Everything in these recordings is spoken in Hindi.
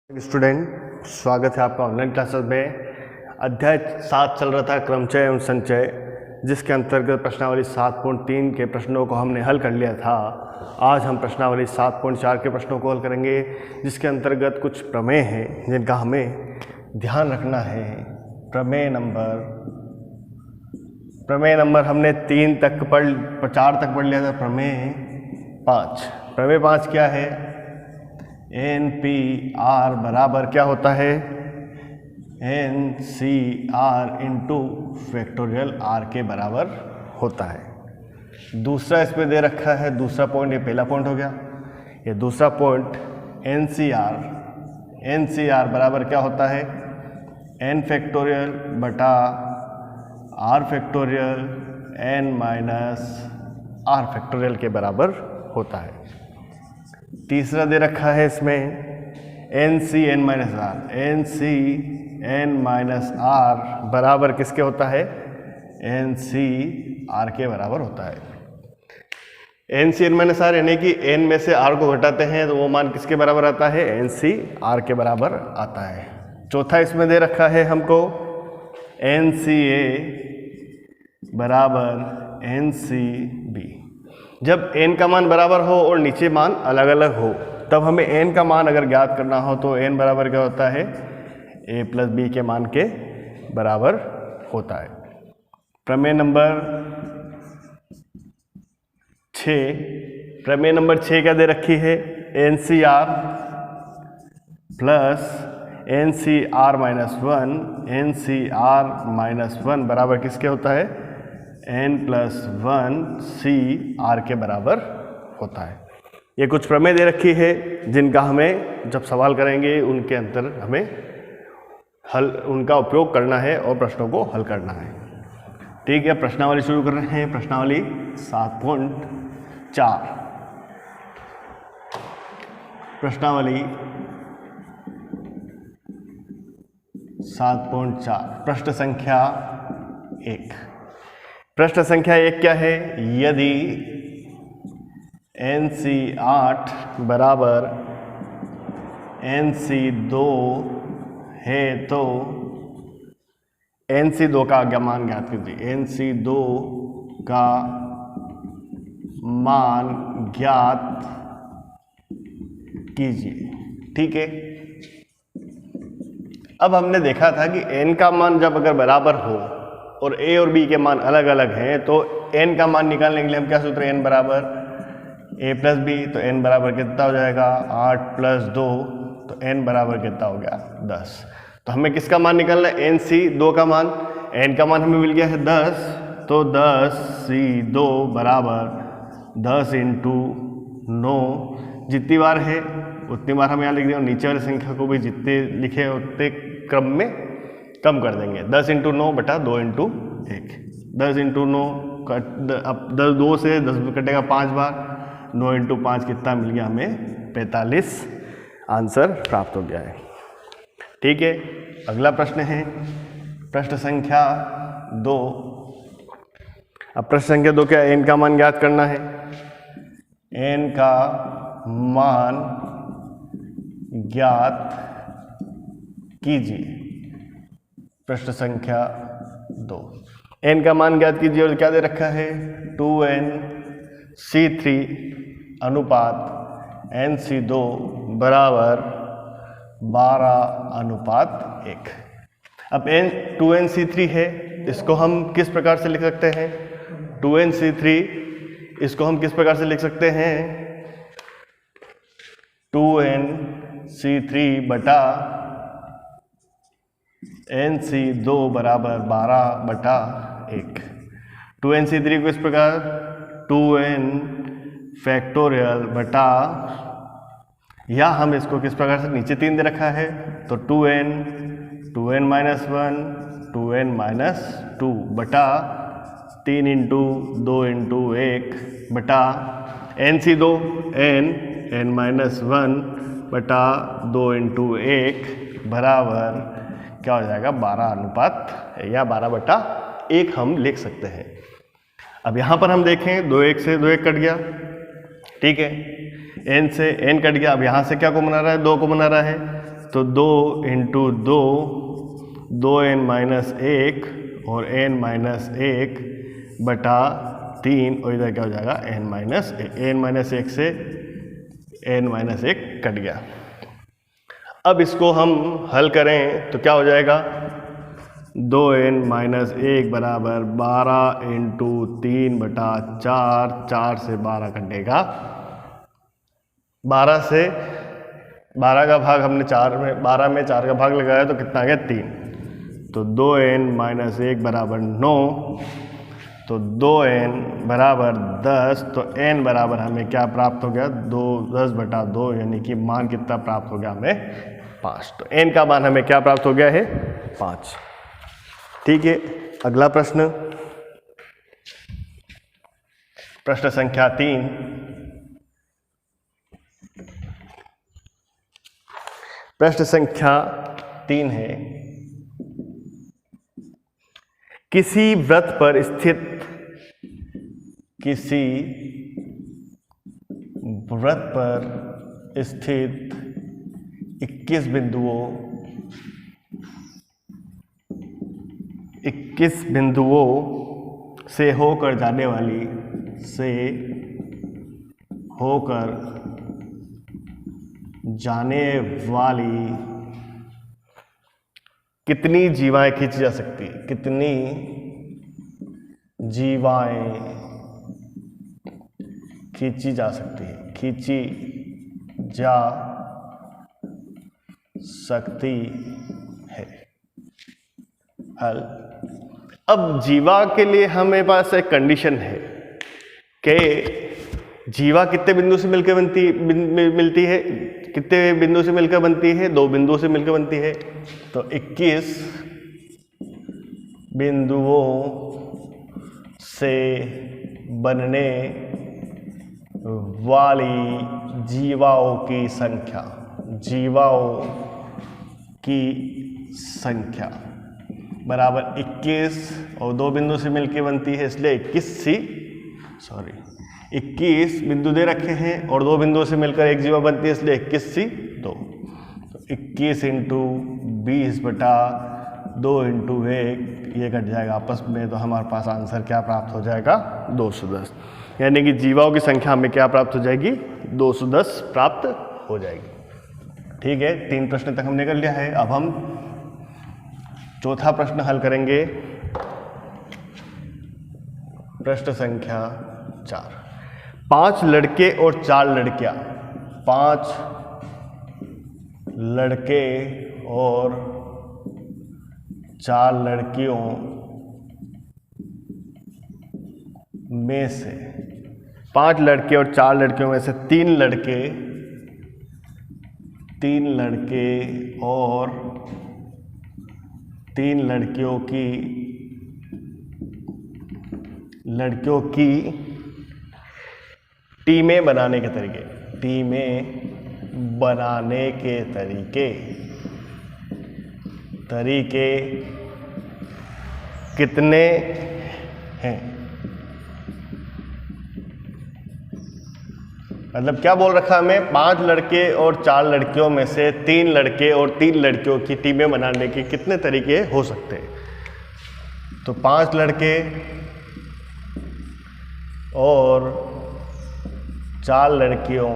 स्टूडेंट, स्वागत है आपका ऑनलाइन क्लासेस में। अध्याय 7 चल रहा था क्रमचय एवं संचय, जिसके अंतर्गत प्रश्नावली 7.3 के प्रश्नों को हमने हल कर लिया था। आज हम प्रश्नावली 7.4 के प्रश्नों को हल करेंगे, जिसके अंतर्गत कुछ प्रमेय हैं जिनका हमें ध्यान रखना है। प्रमेय नंबर हमने 4 तक पढ़ लिया था। प्रमेय 5 क्या है? NPR बराबर क्या होता है? NCR इंटू फैक्टोरियल R के बराबर होता है। दूसरा इसमें दे रखा है, दूसरा पॉइंट, ये पहला पॉइंट हो गया। ये दूसरा पॉइंट NCR बराबर क्या होता है? N फैक्टोरियल बटा R factorial N minus R factorial के बराबर होता है। तीसरा दे रखा है इसमें NCN माइनस R बराबर किसके होता है? NCR के बराबर होता है। NCN माइनस R यानी कि N में से R को घटाते हैं तो वो मान किसके बराबर आता है? NCR के बराबर आता है। चौथा इसमें दे रखा है हमको NCA बराबर NCB। जब n का मान बराबर हो और नीचे मान अलग अलग हो, तब हमें n का मान अगर ज्ञात करना हो तो n बराबर क्या होता है? a प्लस b के मान के बराबर होता है। प्रमेय नंबर 6 क्या दे रखी है? NCR प्लस NCR माइनस 1 बराबर किसके होता है? N प्लस 1 CR के बराबर होता है। ये कुछ प्रमेय दे रखी है जिनका हमें जब सवाल करेंगे उनके अंतर हमें उनका उपयोग करना है और प्रश्नों को हल करना है। ठीक है, प्रश्नावली शुरू कर रहे हैं। प्रश्नावली 7.4। प्रश्नावली 7.4 प्रश्न संख्या 1। प्रश्न संख्या 1 क्या है? यदि NC8 बराबर NC2 है तो NC2 का मान ज्ञात कीजिए। NC2 का मान ज्ञात कीजिए। ठीक है, अब हमने देखा था कि n का मान जब अगर बराबर हो और a और b के मान अलग अलग हैं तो n का मान निकालने के लिए हम क्या सूत्र? n बराबर a प्लस b। तो n बराबर कितना हो जाएगा? 8 प्लस 2। तो n बराबर कितना हो गया? 10। तो हमें किसका मान निकालना है? NC2 का मान। n का मान हमें मिल गया है 10, तो 10C2 बराबर 10 इंटू 9। जितनी बार है उतनी बार हम यहाँ लिख देंगे, नीचे वाली संख्या को भी जितने लिखे उतने क्रम में कम कर देंगे। 10 इंटू 9 बटा 2 इंटू 1। 10 इंटू 9 अब 2 से 10 कटेगा 5 बार। 9 इंटू 5 कितना मिल गया हमें? 45 आंसर प्राप्त हो गया है। ठीक है, अगला प्रश्न है प्रश्न संख्या 2। अब प्रश्न संख्या 2 क्या है? n का मान ज्ञात करना है। n का मान ज्ञात कीजिए। प्रश्न संख्या 2। n का मान ज्ञात कीजिए और क्या दे रखा है? 2NC3 अनुपात NC2 बराबर 12:1। अब 2NC3 है, इसको हम किस प्रकार से लिख सकते हैं? 2NC3 इसको हम किस प्रकार से लिख सकते हैं? 2NC3 बटा NC2 बराबर 12/1। 2NC3 को इस प्रकार 2N फैक्टोरियल बटा, या हम इसको किस प्रकार से, नीचे 3 दे रखा है तो 2N माइनस 1 2N माइनस 2 बटा 3 इंटू 2 इंटू 1 बटा NC2 N माइनस 1 बटा 2 इंटू 1 बराबर क्या हो जाएगा? 12:1 या 12/1 हम लिख सकते हैं। अब यहाँ पर हम देखें 2 से 2 कट गया। ठीक है, n से n कट गया। अब यहाँ से क्या को बना रहा है? 2 को बना रहा है। तो 2 इंटू 2, 2n-1 और n-1 बटा 3, और इधर क्या हो जाएगा n-1 से n-1 कट गया। अब इसको हम हल करें तो क्या हो जाएगा, 2n-1 बराबर 12 इंटू 3 बटा 4, 4 से 12 कटेगा, 12 से 12 का भाग हमने 4 में, 12 में 4 का भाग लगाया तो कितना आ गया 3, तो 2n-1 बराबर 9, तो 2n बराबर 10, तो n बराबर हमें क्या प्राप्त हो गया, 10 बटा 2, यानी कि मान कितना प्राप्त हो गया हमें 5। तो n का मान हमें क्या प्राप्त हो गया है 5। ठीक है, अगला प्रश्न, प्रश्न संख्या 3। प्रश्न संख्या 3 है, किसी वृत्त पर स्थित 21 बिंदुओं से होकर जाने वाली कितनी जीवाएं खींची जा सकती है, कितनी जीवाएं खींची जा सकती है, खींची जा सकती है। हल, अब जीवा के लिए हमें पास एक कंडीशन है कि जीवा कितने बिंदु से मिलकर मिलती है, कितने बिंदु से मिलकर बनती है, 2 बिंदुओं से मिलकर बनती है। तो 21 बिंदुओं से बनने वाली जीवाओं की संख्या बराबर 21, और 2 बिंदु से मिलकर बनती है, इसलिए 21 बिंदु दे रखे हैं और 2 बिंदुओं से मिलकर एक जीवा बनती है, इसलिए 21c2। तो 21 इंटू 20 बटा 2 इंटू 1, ये कट जाएगा आपस में, तो हमारे पास आंसर क्या प्राप्त हो जाएगा 210, यानी कि जीवाओं की संख्या हमें क्या प्राप्त हो जाएगी 210 प्राप्त हो जाएगी। ठीक है, 3 प्रश्न तक हमने कर लिया है। अब हम चौथा प्रश्न हल करेंगे, प्रश्न संख्या 4। 5 लड़के और 4 लड़कियां, 5 लड़के और 4 लड़कियों में से 5 लड़के और 4 लड़कियों में से 3 लड़के और 3 लड़कियों की टीमें बनाने के तरीके कितने हैं। मतलब क्या बोल रखा हमें, 5 लड़के और 4 लड़कियों में से 3 लड़के और 3 लड़कियों की टीमें बनाने के कितने तरीके हो सकते हैं। तो 5 लड़के और 4 लड़कियों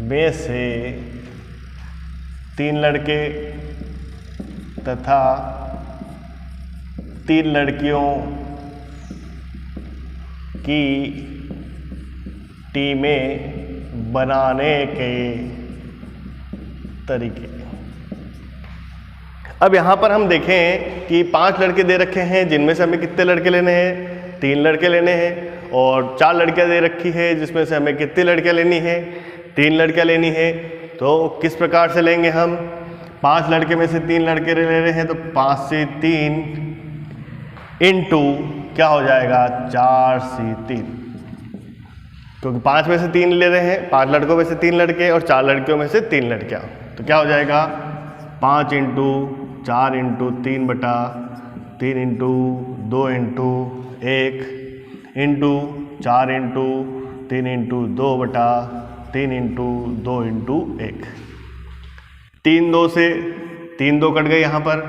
में से 3 लड़के तथा 3 लड़कियों की टीमें बनाने के तरीके। अब यहाँ पर हम देखें कि 5 लड़के दे रखे हैं, जिनमें से हमें कितने लड़के लेने हैं, 3 लड़के लेने हैं, और 4 लड़कियाँ दे रखी है, जिसमें से हमें कितनी लड़कियाँ लेनी है, 3 लड़कियाँ लेनी है। तो किस प्रकार से लेंगे हम, 5 लड़के में से 3 लड़के ले रहे हैं, तो 5 से 3 इंटू क्या हो जाएगा 4 से 3, क्योंकि 5 में से 3 ले रहे हैं, 5 लड़कों में से 3 लड़के और 4 लड़कियों में से 3 लड़कियां, तो क्या हो जाएगा 5 इंटू 4 इंटू 3 बटा 3 into 2 into 1 into 4 into 3 into 2 बटा 3 इंटू 2 इंटू 1, 3 2 से 3 2 कट गए यहाँ पर,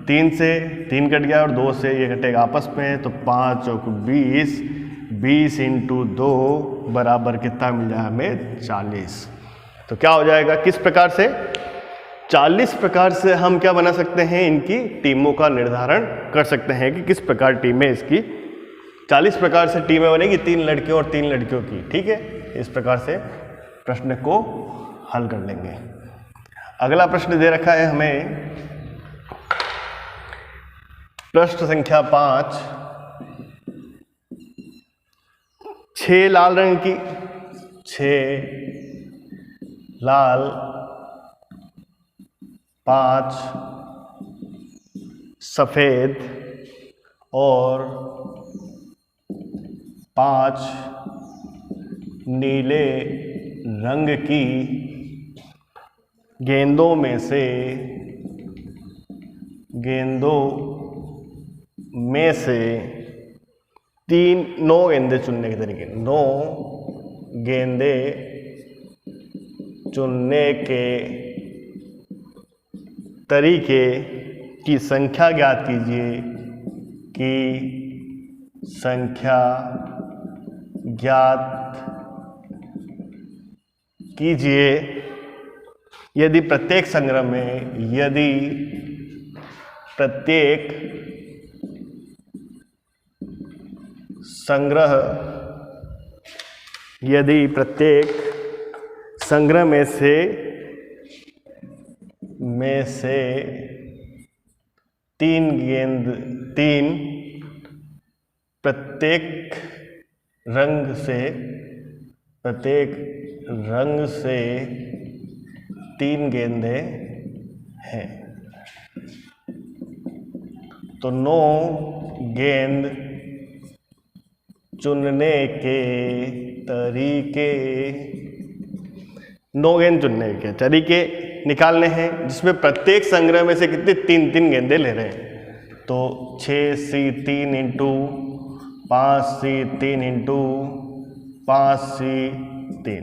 3 से 3 कट गया और 2 से ये कटेगा आपस में, तो 5 चौक 20, 20 इंटू 2 बराबर कितना मिल जाए हमें 40। तो क्या हो जाएगा, किस प्रकार से 40 प्रकार से हम क्या बना सकते हैं, इनकी टीमों का निर्धारण कर सकते हैं कि किस प्रकार टीमें इसकी 40 प्रकार से टीमें बनेगी, 3 लड़के और 3 लड़कियों की। ठीक है, इस प्रकार से प्रश्न को हल कर लेंगे। अगला प्रश्न दे रखा है हमें प्रश्न संख्या 5, 6 लाल रंग की, 6 लाल, 5 सफेद और 5 नीले रंग की गेंदों में से 9 गेंदे चुनने के तरीके, 9 गेंदे चुनने के तरीके की संख्या ज्ञात कीजिए, की संख्या ज्ञात कीजिए यदि प्रत्येक संग्रह में, यदि प्रत्येक संग्रह में से 3 प्रत्येक रंग से 3 गेंदे हैं, तो 9 गेंद चुनने के तरीके निकालने हैं, जिसमें प्रत्येक संग्रह में से कितने 3 गेंदे ले रहे हैं। तो 6C3 into 5C3 into 5C3।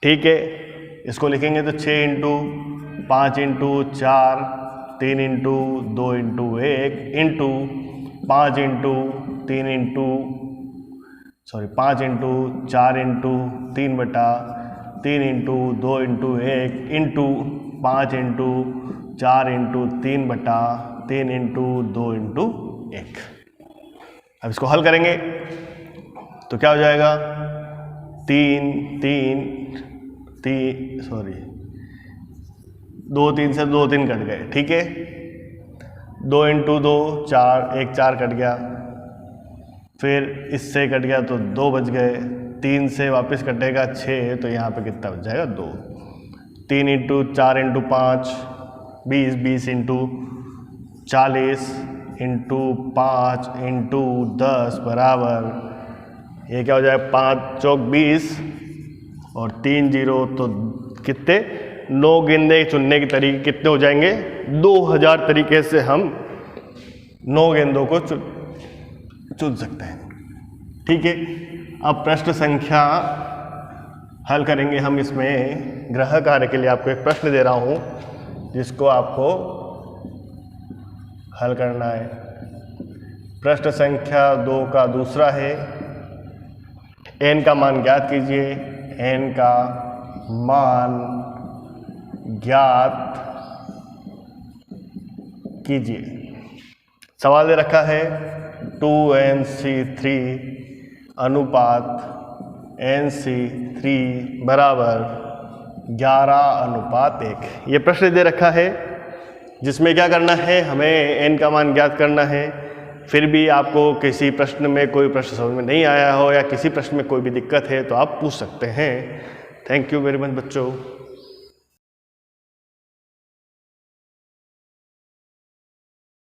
ठीक है, इसको लिखेंगे तो 6 into 5 into 4, 3 into 2 into 1 into 5 into 4 into 3 बटा 3 into 2 into 1 into 5 into 4 into 3 बटा 3 इंटू 2 इंटू 1। अब इसको हल करेंगे तो क्या हो जाएगा, 2 3 से 2 3 कट गए। ठीक है, 2 इंटू 2 4, 1 4 कट गया, फिर इससे कट गया तो 2 बच गए, 3 से वापस कटेगा 6, तो यहाँ पे कितना बच जाएगा 2। 3 into 4 into 5 20, 20 into 40 into 5 into 10 बराबर, ये क्या हो जाएगा 5 चौक 20 और 3 0, तो कितने 9 गेंदे चुनने के तरीके कितने हो जाएंगे, 2000 तरीके से हम 9 गेंदों को चुन सकते हैं। ठीक है, अब प्रश्न संख्या हल करेंगे हम। इसमें ग्रह कार्य के लिए आपको एक प्रश्न दे रहा हूं जिसको आपको हल करना है। प्रश्न संख्या 2 का दूसरा है, n का मान ज्ञात कीजिए, n का मान ज्ञात कीजिए। सवाल दे रखा है 2nc3 अनुपात nc3 बराबर 11:1। ये प्रश्न दे रखा है जिसमें क्या करना है, हमें n का मान ज्ञात करना है। फिर भी आपको किसी प्रश्न में कोई प्रश्न समझ में नहीं आया हो या किसी प्रश्न में कोई भी दिक्कत है तो आप पूछ सकते हैं। थैंक यू वेरी मच बच्चों।